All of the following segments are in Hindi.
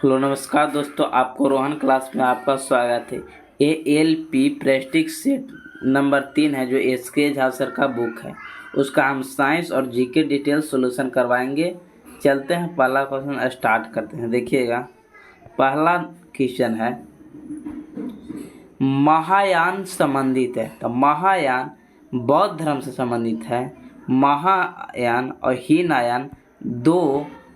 हेलो नमस्कार दोस्तों, आपको रोहन क्लास में आपका स्वागत है। ALP प्रेस्टिक सेट नंबर 3 है जो SK झा सर का बुक है, उसका हम साइंस और जीके डिटेल सॉल्यूशन करवाएंगे। चलते हैं, पहला क्वेश्चन स्टार्ट करते हैं। देखिएगा, पहला क्वेश्चन है महायान संबंधित है, तो महायान बौद्ध धर्म से संबंधित है। महायान और हीनयान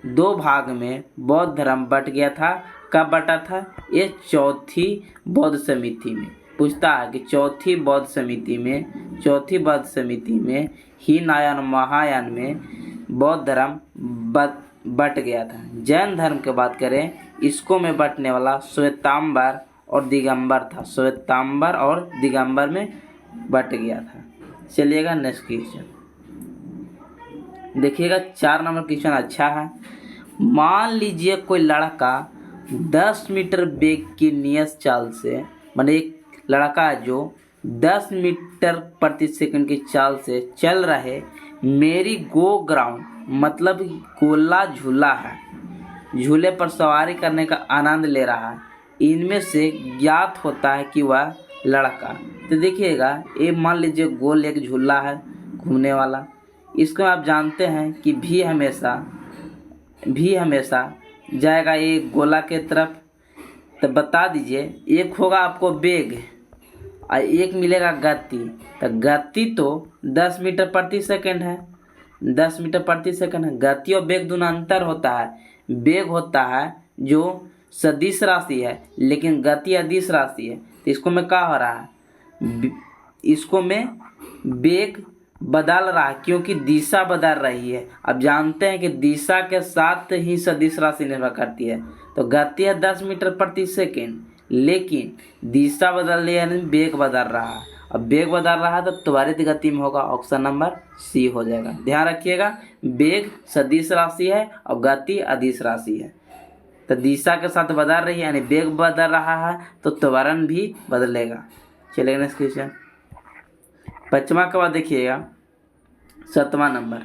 दो भाग में बौद्ध धर्म बट गया था। कब बटा था? ये चौथी बौद्ध समिति में पूछता है कि चौथी बौद्ध समिति में हीनयान और महायान में बौद्ध धर्म बट गया था। जैन धर्म की बात करें, इसको में बटने वाला श्वेतांबर और दिगंबर था। श्वेतांबर और दिगंबर में बट गया था। चलिएगा नेक्स्ट क्वेश्चन देखिएगा, 4 नंबर क्वेश्चन अच्छा है। मान लीजिए कोई लड़का 10 मीटर वेग की नियत चाल से, माने एक लड़का जो 10 मीटर प्रति सेकंड की चाल से चल रहे मेरी गो ग्राउंड मतलब गोला झूला है, झूले पर सवारी करने का आनंद ले रहा है। इनमें से ज्ञात होता है कि वह लड़का, तो देखिएगा ये मान लीजिए गोल एक झूला है घूमने वाला, इसको आप जानते हैं कि भी हमेशा जाएगा ये गोला के तरफ। तो बता दीजिए, एक होगा आपको वेग और एक मिलेगा गति। तो गति तो 10 मीटर प्रति सेकंड है, 10 मीटर प्रति सेकंड है। गति और वेग दोनों अंतर होता है। वेग होता है जो सदिश राशि है, लेकिन गति अदिश राशि है। तो इसको में क्या हो रहा है, इसको में वेग बदल रहा है क्योंकि दिशा बदल रही है। अब जानते हैं कि दिशा के साथ ही सदिश राशि निर्भर करती है। तो गति है 10 मीटर प्रति सेकंड, लेकिन दिशा बदल रही है, वेग बदल रहा है। अब वेग बदल रहा है तो त्वरित गति में होगा, ऑप्शन नंबर सी हो जाएगा। ध्यान रखिएगा, वेग सदिश राशि है और गति अदिश राशि है। तो दिशा के साथ बदल रही है यानी वेग बदल रहा है, तो त्वरण भी बदलेगा। चलिए नेक्स्ट क्वेश्चन, 5वां के बाद देखिएगा 7वां नंबर।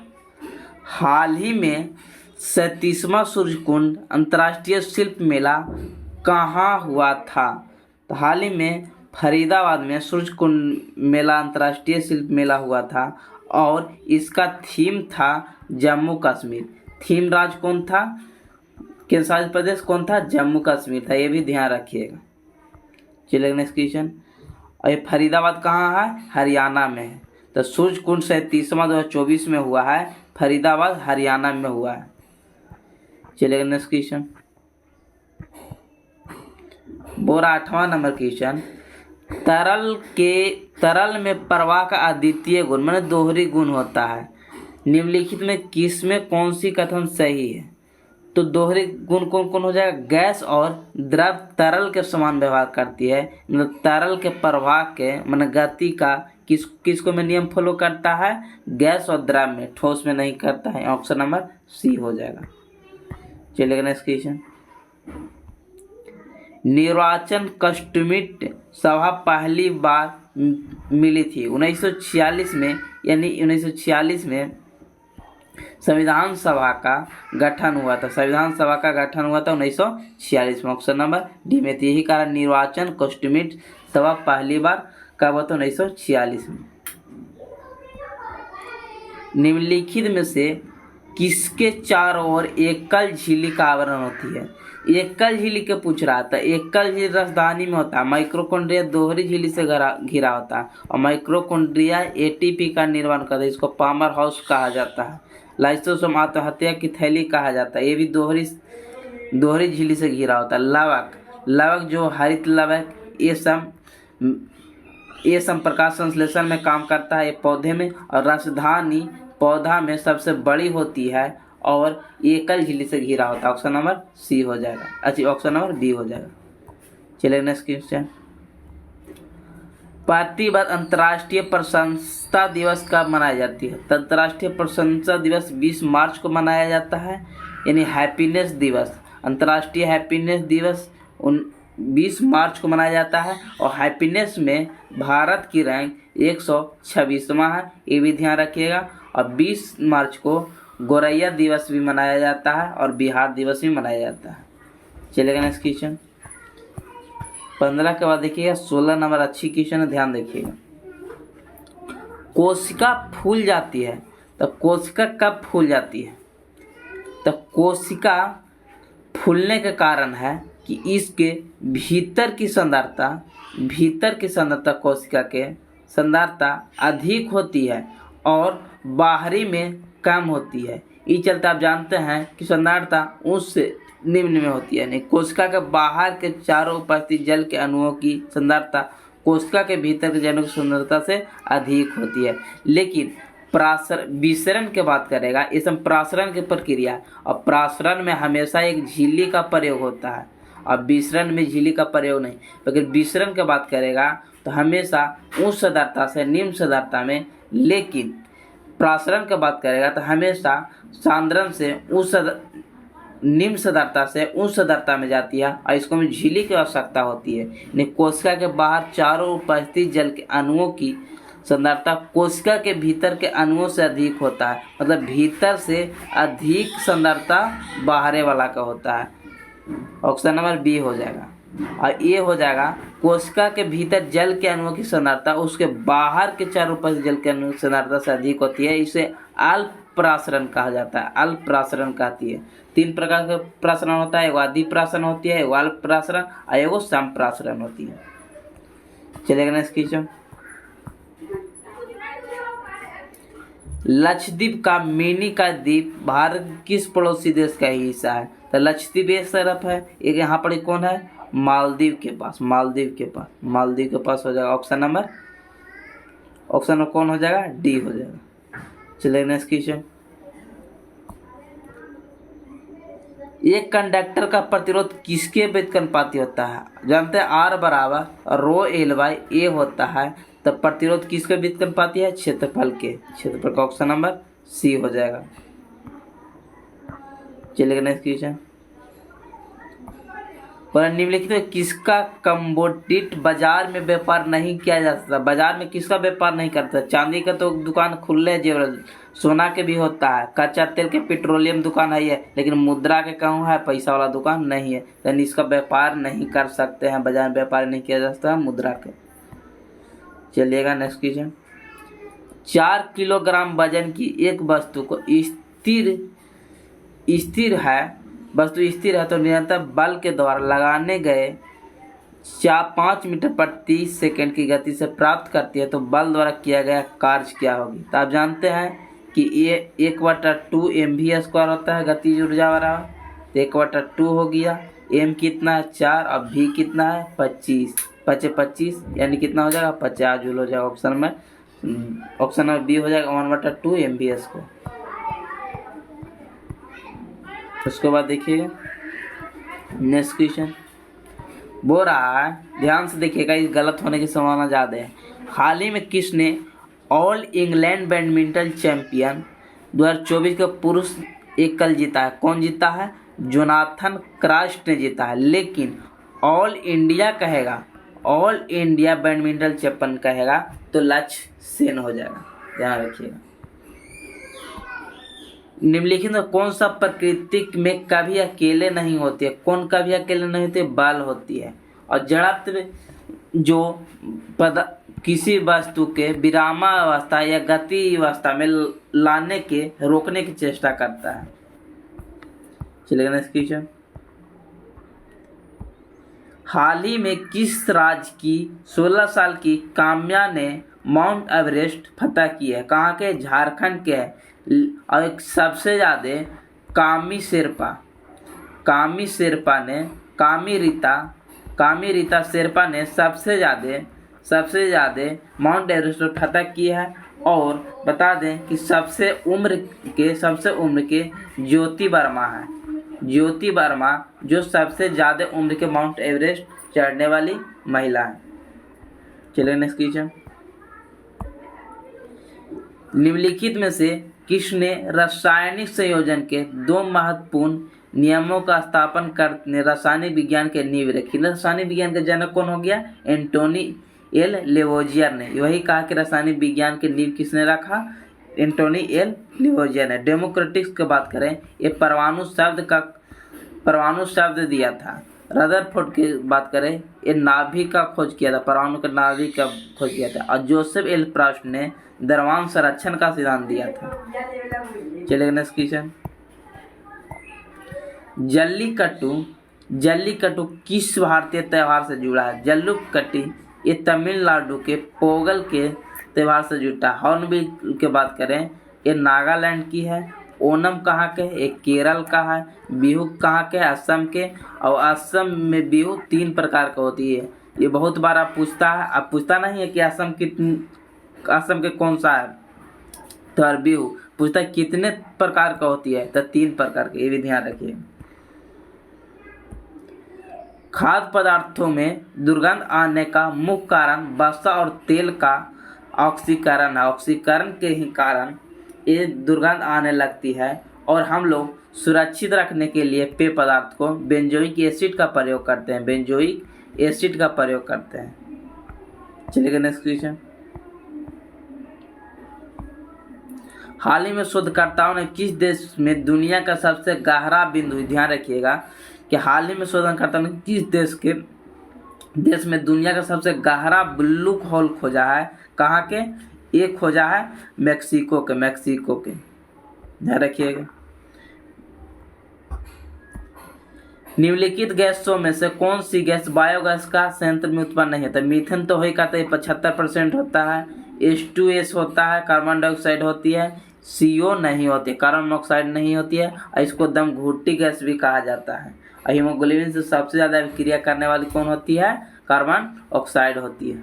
हाल ही में 37वां सूर्यकुंड अंतर्राष्ट्रीय शिल्प मेला कहाँ हुआ था? तो हाल ही में फरीदाबाद में सूर्यकुंड मेला अंतर्राष्ट्रीय शिल्प मेला हुआ था और इसका थीम था जम्मू कश्मीर। थीम राज्य कौन था, केंद्र शासित प्रदेश कौन था? जम्मू कश्मीर था। ये भी ध्यान रखिएगा। चलिए नेक्स्ट क्वेश्चन, और ये फरीदाबाद कहाँ है? हरियाणा में है। तो सूर्यकुंड 37वां 2024 में हुआ है, फरीदाबाद हरियाणा में हुआ है। चलिए नेक्स्ट क्वेश्चन, बोरा 8वां नंबर क्वेश्चन। तरल में प्रवाह का अद्वितीय गुण माने दोहरी गुण होता है। निम्नलिखित में किस में कौन सी कथन सही है? तो दोहरे गुण कौन कौन हो जाएगा? गैस और द्रव तरल के समान व्यवहार करती है, मतलब तरल के प्रवाह के माने गति का किसको में नियम फॉलो करता है? गैस और द्रव में, ठोस में नहीं करता है। ऑप्शन नंबर सी हो जाएगा। चलिए नेक्स्ट क्वेश्चन, निर्वाचन कस्टमिट सभा पहली बार मिली थी 1946 में, यानी 1946 में संविधान सभा का गठन हुआ था। संविधान सभा का गठन हुआ था 1946 में, ऑप्शन नंबर डी में। तो यही कारण निर्वाचन कस्टमिट सभा पहली बार कब हुआ था? 1946 में। निम्नलिखित में से किसके चारों ओर एकल झिल्ली का आवरण होती है? एकल झिल्ली के पूछ रहा था। एकल झिल्ली राजधानी में होता है। माइक्रोकोन्ड्रिया दोहरी झिल्ली से घिरा होता है और माइक्रोकोन्ड्रिया एटीपी का निर्माण करता है। इसको पामर हाउस कहा जाता है। लाइसोसोम आत्महत्या की थैली कहा जाता है। ये भी दोहरी झिल्ली से घिरा होता है। लवक जो हरित लवक ये सम प्रकाश संश्लेषण में काम करता है ये पौधे में, और राजधानी पौधा में सबसे बड़ी होती है और एकल झिल्ली से घिरा होता है। ऑप्शन नंबर सी हो जाएगा। अच्छा, ऑप्शन नंबर बी हो जाएगा। चलिए नेक्स्ट क्वेश्चन, प्रतिबद्ध अंतर्राष्ट्रीय प्रशंसा दिवस कब मनाई जाती है? तो अंतर्राष्ट्रीय प्रशंसा दिवस 20 मार्च को मनाया जाता है, यानी हैप्पीनेस दिवस। अंतर्राष्ट्रीय हैप्पीनेस दिवस 20 मार्च को मनाया जाता है और हैप्पीनेस में भारत की रैंक 126वां है, ये भी ध्यान रखिएगा। और 20 मार्च को गौरैया दिवस भी मनाया जाता है और बिहार दिवस भी मनाया जाता है। चलेगा नेक्स्ट क्वेश्चन। 15 के बाद देखिएगा 16 नंबर अच्छी क्वेश्चन है, ध्यान देखिएगा। कोशिका फूल जाती है, तो कोशिका कब फूल जाती है? तो कोशिका फूलने के कारण है कि इसके भीतर की सांद्रता कोशिका के सांद्रता अधिक होती है और बाहरी में कम होती है। इस चलते आप जानते हैं कि सांद्रता उससे निम्न में होती है, यानी कोशिका के बाहर के चारों उपस्थित जल के अणुओं की सांद्रता कोशिका के भीतर के जलों की सांद्रता से अधिक होती है। लेकिन विसरण की बात करेगा, इसमें प्रासरण की प्रक्रिया, और प्रासरण में हमेशा एक झिल्ली का प्रयोग होता है और विसरण में झिल्ली का प्रयोग नहीं। अगर विसरण की बात करेगा तो हमेशा उच्च सांद्रता से निम्न सांद्रता में, लेकिन प्रासरण की बात करेगा तो हमेशा सांद्रण से निम्न सांद्रता से उच्च सांद्रता में जाती है और इसको में झिल्ली की आवश्यकता होती है। कोशिका के बाहर चारों उपस्थित जल के अणुओं की सांद्रता कोशिका के भीतर के अणुओं से अधिक होता है, मतलब भीतर से अधिक सांद्रता बाहरे वाला का होता है। ऑप्शन नंबर बी हो जाएगा। और ये हो जाएगा कोशिका के भीतर जल के अणुओं की सांद्रता उसके बाहर के चारों उपस्थित जल के अणुओं की सांद्रता से अधिक होती है। इसे अल्प प्रासरण कहा जाता है, अल्प प्रासरण कहती है। 3 प्रकार का प्रासरण होता है, एगो अधि प्रासरण होती है, एगो अल्प प्रासरण और एगो सम प्रासरण होती है। चलेगा नेक्स्ट क्वेश्चन। लक्षद्वीप का मिनी का द्वीप भारत किस पड़ोसी देश का ही हिस्सा है? तो लक्षद्वीप एक तरफ है, एक यहाँ पर कौन है? मालदीव के पास हो जाएगा। ऑप्शन नंबर कौन हो जाएगा? डी हो जाएगा। चलिए नेक्स्ट क्वेश्चन। एक कंडक्टर का प्रतिरोध किसके व्युत्क्रमानुपाती होता है? जानते हैं R बराबर रो एल बाई ए होता है, तो प्रतिरोध किसके व्युत्क्रमानुपाती है? क्षेत्रफल का। ऑप्शन नंबर सी हो जाएगा। चलिए नेक्स्ट क्वेश्चन। पर निम्नलिखित में किसका कमोडिटी बाजार में व्यापार नहीं किया जा सकता? बाजार में किसका व्यापार नहीं करता? चांदी का तो दुकान खुले जेवर, सोना के भी होता है, कच्चा तेल के पेट्रोलियम दुकान है, लेकिन मुद्रा के कहूँ है पैसा वाला दुकान नहीं है, यानी इसका व्यापार नहीं कर सकते हैं, बाजार में व्यापार नहीं किया जा सकता मुद्रा के। चलिएगा नेक्स्ट क्वेश्चन। 4 किलोग्राम वजन की एक वस्तु को स्थिर है तो निरंतर बल के द्वारा लगाने गए 5 मीटर प्रति सेकंड की गति से प्राप्त करती है, तो बल द्वारा किया गया कार्य क्या होगी? तो आप जानते हैं कि ये 1/2 mv² होता है गतिज ऊर्जा वाला, तो 1/2 हो गया। m कितना है? 4 और v कितना है? 25, 25 यानी कितना हो जाएगा? 50 जूल हो जाएगा। ऑप्शन नंबर बी हो जाएगा 1/2 mv²। उसके बाद देखिए नेक्स्ट क्वेश्चन बोल रहा है, ध्यान से देखिएगा, इस गलत होने की संभावना ज़्यादा है। हाल ही में किसने ऑल इंग्लैंड बैडमिंटन चैंपियन 2024 का पुरुष एकल जीता है? कौन जीता है? जोनाथन क्रास्ट ने जीता है। लेकिन ऑल इंडिया बैडमिंटन चैंपियन कहेगा तो लक्ष्य सेन हो जाएगा, ध्यान रखिएगा। निम्नलिखित में कौन सा प्रकृति में कभी अकेले नहीं होती है? कौन कभी अकेले नहीं होती? बल होती है। और जड़त्व जो किसी वस्तु के विरामावस्था या गति अवस्था में रोकने की चेष्टा करता है। चलिए नेक्स्ट क्वेश्चन। हाल ही में किस राज्य की 16 साल की काम्या ने माउंट एवरेस्ट फतह की है? कहाँ के? झारखंड के है। और एक सबसे ज़्यादा कामी रीता शेरपा ने सबसे ज़्यादा माउंट एवरेस्ट पर फतह की है। और बता दें कि सबसे उम्र के ज्योति वर्मा जो सबसे ज़्यादा उम्र के माउंट एवरेस्ट चढ़ने वाली महिला है। चलिए नेक्स्ट क्वेश्चन। निम्नलिखित में से किसने रासायनिक संयोजन के 2 महत्वपूर्ण नियमों का स्थापन करने रासायनिक विज्ञान के नींव रखी? रासायनिक विज्ञान के जनक कौन हो गया? एंटोनी एल लेवोजियर ने। वही कहा कि रासायनिक विज्ञान के नींव किसने रखा? एंटोनी एल लेवोजियर ने। डेमोक्रेटिक्स की बात करें, ये परमाणु शब्द का परमाणु शब्द दिया था। रदरफोर्ड की बात करें, ये नाभिक का खोज किया था, परमाणु के नाभिक का खोज किया था। और जोसेफ एल प्राउस्ट ने द्रव्यांश संरक्षण का सिद्धांत दिया था। चलिए नेक्स्ट क्वेश्चन। जल्लीकट्टू किस भारतीय त्यौहार से जुड़ा है? जल्लीकट्टी ये तमिलनाडु के पोंगल के त्यौहार से जुड़ा है। हॉर्नबिल की बात करें, ये नागालैंड की है। ओणम कहाँ के? एक केरल का है। बिहू कहाँ के? असम के। और असम में बिहू 3 प्रकार का होती है। ये बहुत बार आप पूछता है, आप पूछता नहीं है कि असम के कौन सा है तो बिहू पूछता है कितने प्रकार का होती है, तो 3 प्रकार के, ये भी ध्यान रखिए। खाद्य पदार्थों में दुर्गंध आने का मुख्य कारण वसा और तेल का ऑक्सीकरण है। ऑक्सीकरण के ही कारण ये दुर्गंध आने लगती है। और हम लोग सुरक्षित रखने के लिए पेय पदार्थ को बेंजोइक एसिड का प्रयोग करते हैं। बेंजोइक एसिड का प्रयोग करते हैं। चलिए नेक्स्ट क्वेश्चन। हाल ही में शोधकर्ताओं ने किस देश में दुनिया का सबसे गहरा बिंदु, ध्यान रखिएगा कि हाल ही में शोधकर्ताओं ने किस देश में दुनिया का सबसे गहरा ब्लू होल खोजा है? कहाँ के? एक खोजा है मैक्सिको के। ध्यान रखिएगा। निम्नलिखित गैसों में से कौन सी गैस बायोगैस का संयंत्र में उत्पन्न नहीं होता? मीथेन तो ही कहते हैं 75% होता है। H2S होता है, कार्बन डाइऑक्साइड होती है। CO नहीं होती, कार्बन मोनोऑक्साइड नहीं होती है। और इसको दम घुट्टी गैस भी कहा जाता है। और हीमोग्लोबिन से सबसे ज़्यादा अभिक्रिया करने वाली कौन होती है? कार्बन ऑक्साइड होती है।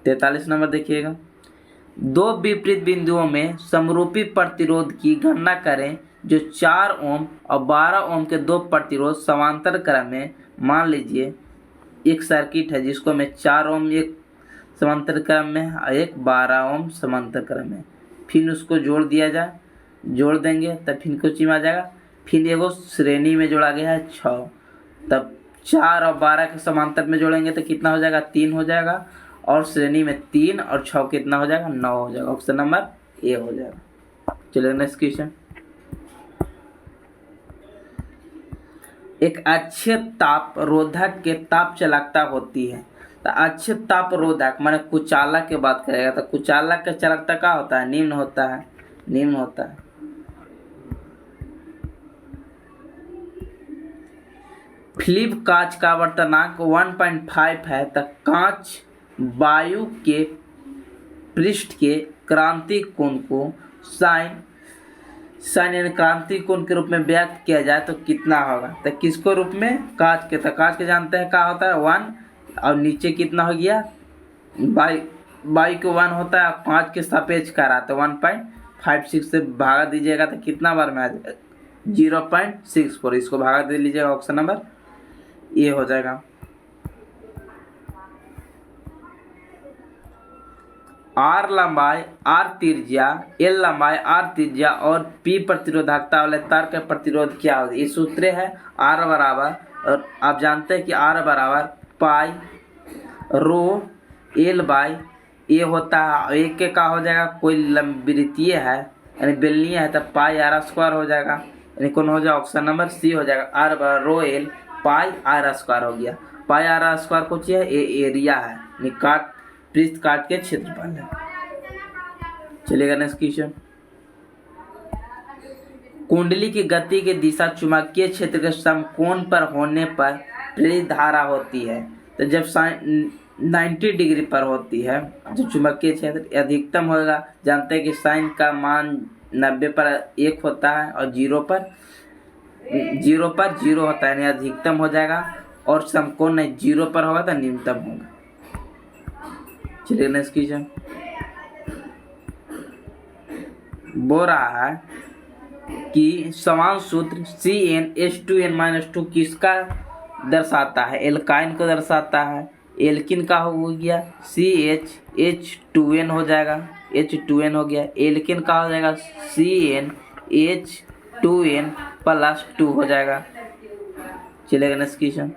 43 नंबर देखिएगा। 2 विपरीत बिंदुओं में समरूपी प्रतिरोध की गणना करें जो 4 ओम और 12 ओम के 2 प्रतिरोध समांतर क्रम में। मान लीजिए एक सर्किट है जिसको मैं 4 ओम एक समांतर क्रम में और एक 12 ओम समांतर क्रम में, फिर उसको जोड़ दिया जाए, जोड़ देंगे तब फिर कुछ आ जाएगा। फिर एगो श्रेणी में जोड़ा गया है 6, तब 4 और 12 के समांतर में जोड़ेंगे तो कितना हो जाएगा? 3 हो जाएगा। और श्रेणी में 3 और 6 कितना हो जाएगा? 9 हो जाएगा। ऑप्शन नंबर ए हो जाएगा। चलिए नेक्स्ट क्वेश्चन। एक अच्छे ताप रोधक के ताप चालकता होती है। तो अच्छे ताप रोधक माने कुचालक की बात करेगा तो कुचालक का चालकता क्या होता है? निम्न होता है। फिलिप कांच का आवर्तनांक 1.5 है। तो कांच वायु के पृष्ठ के क्रांतिक कोण को साइन यानी क्रांतिक कोण के रूप में व्यक्त किया जाए तो कितना होगा? तो किसको रूप में? कांच के। तो कांच के जानते हैं क्या होता है? 1 और नीचे कितना हो गया? बाई को 1 होता है। 5 के सापेक्ष का रहा तो 1.56 से भागा दीजिएगा तो कितना बार में आ जाएगा? 0.64। इसको भागा दे लीजिएगा। ऑप्शन नंबर ए हो जाएगा। आर लंबाई, आर त्रिज्या, एल लंबाई, आर त्रिज्या और पी प्रतिरोधकता वाले तार का प्रतिरोध क्या होता है? ये सूत्र है आर बराबर, और आप जानते हैं कि आर बराबर पाई रो एल बाई ए होता है। एक के का हो जाएगा? कोई लंबवृत्तीय है यानी बेलनीय है तो पाई आर स्क्वायर हो जाएगा। यानी कौन हो जाएगा? ऑप्शन नंबर सी हो जाएगा। आर बराबर rho L pi R square हो गया। पाई आर स्क्वायर को चाहिए एरिया है, यानी पृष्ठ काट के क्षेत्रफल है। चलेगा नेक्स्ट क्वेश्चन। कुंडली की गति की दिशा चुंबकीय क्षेत्र के समकोण पर होने पर प्रेरित धारा होती है। तो जब 90 डिग्री पर होती है जो चुंबकीय क्षेत्र अधिकतम होगा। जानते हैं कि साइन का मान 90 पर 1 होता है और 0 पर 0 होता है, यानी अधिकतम हो जाएगा। और समकोण नहीं 0 पर होगा तो न्यूनतम होगा। चलिए नेक्स्ट क्वेश्चन। बोल रहा है कि समान सूत्र CnH2n-2 किसका दर्शाता है? एल्काइन को दर्शाता है। एल्किन का हो गया CH2n हो जाएगा, H2n हो गया। एल्किन का हो जाएगा CnH2n+2 हो जाएगा। चलेगा नेक्स्ट क्वेश्चन।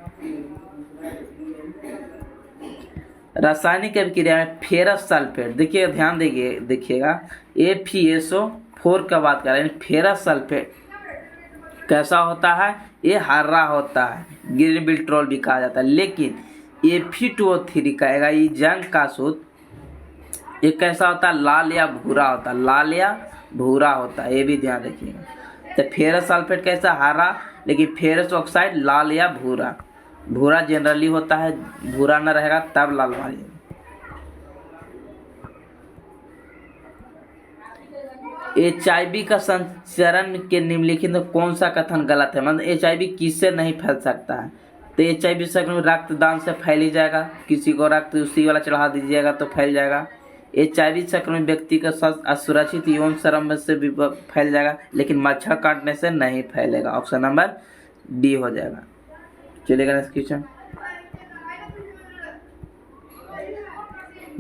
रासायनिक अभिक्रिया में फेरस सल्फेट, देखिए ध्यान देखिएगा FeSO4 का बात कर रहे हैं। फेरस सल्फेट कैसा होता है, ये हरा होता है, ग्रीन विट्रोल भी कहा जाता है। लेकिन Fe2O3 का ये जंग का सूत्र ये कैसा होता है, लाल या भूरा होता है, लाल या भूरा होता है, ये भी ध्यान रखिएगा। तो फेरस सल्फेट कैसा, हरा, लेकिन फेरस ऑक्साइड लाल या भूरा, भूरा जनरली होता है, भूरा न रहेगा तब लाल मारिएगा। HIV का संचरण के निम्नलिखित में कौन सा कथन गलत है, मतलब HIV किससे नहीं फैल सकता है। तो HIV संक्रमण रक्तदान से फैल ही जाएगा, किसी को रक्त उसी वाला चढ़ा दीजिएगा तो फैल जाएगा। HIV संक्रमित व्यक्ति का असुरक्षित यौन संबंध से भी फैल जाएगा, लेकिन मच्छर काटने से नहीं फैलेगा। ऑप्शन नंबर डी हो जाएगा। चलिएगा नेक्स्ट क्वेश्चन।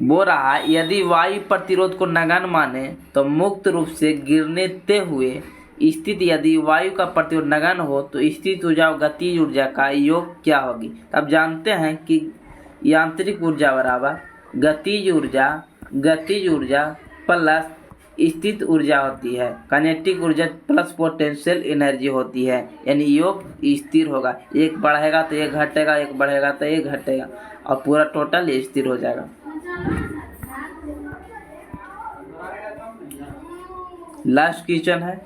बोल रहा है यदि वायु प्रतिरोध को नगण्य माने तो मुक्त रूप से गिरने हुए स्थित, यदि वायु का प्रतिरोध नगण्य हो तो स्थित ऊर्जा और गतिज ऊर्जा का योग क्या होगी। अब जानते हैं कि यांत्रिक ऊर्जा बराबर गतिज ऊर्जा प्लस स्थित ऊर्जा होती है, काइनेटिक ऊर्जा प्लस पोटेंशियल एनर्जी होती है, यानी योग स्थिर होगा। एक बढ़ेगा तो एक घटेगा, एक बढ़ेगा तो एक घटेगा, और पूरा टोटल स्थिर हो जाएगा। लास्ट क्वेश्चन है,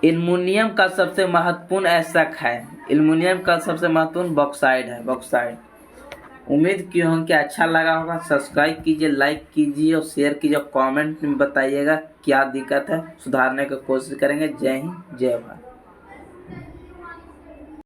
एल्युमिनियम का सबसे महत्वपूर्ण ऐसक है, एल्युमिनियम का सबसे महत्वपूर्ण बॉक्साइड है, बॉक्साइड। उम्मीद की हूँ कि अच्छा लगा होगा। सब्सक्राइब कीजिए, लाइक कीजिए और शेयर कीजिए, कमेंट में बताइएगा क्या दिक्कत है, सुधारने की कोशिश करेंगे। जय हिंद, जय भारत।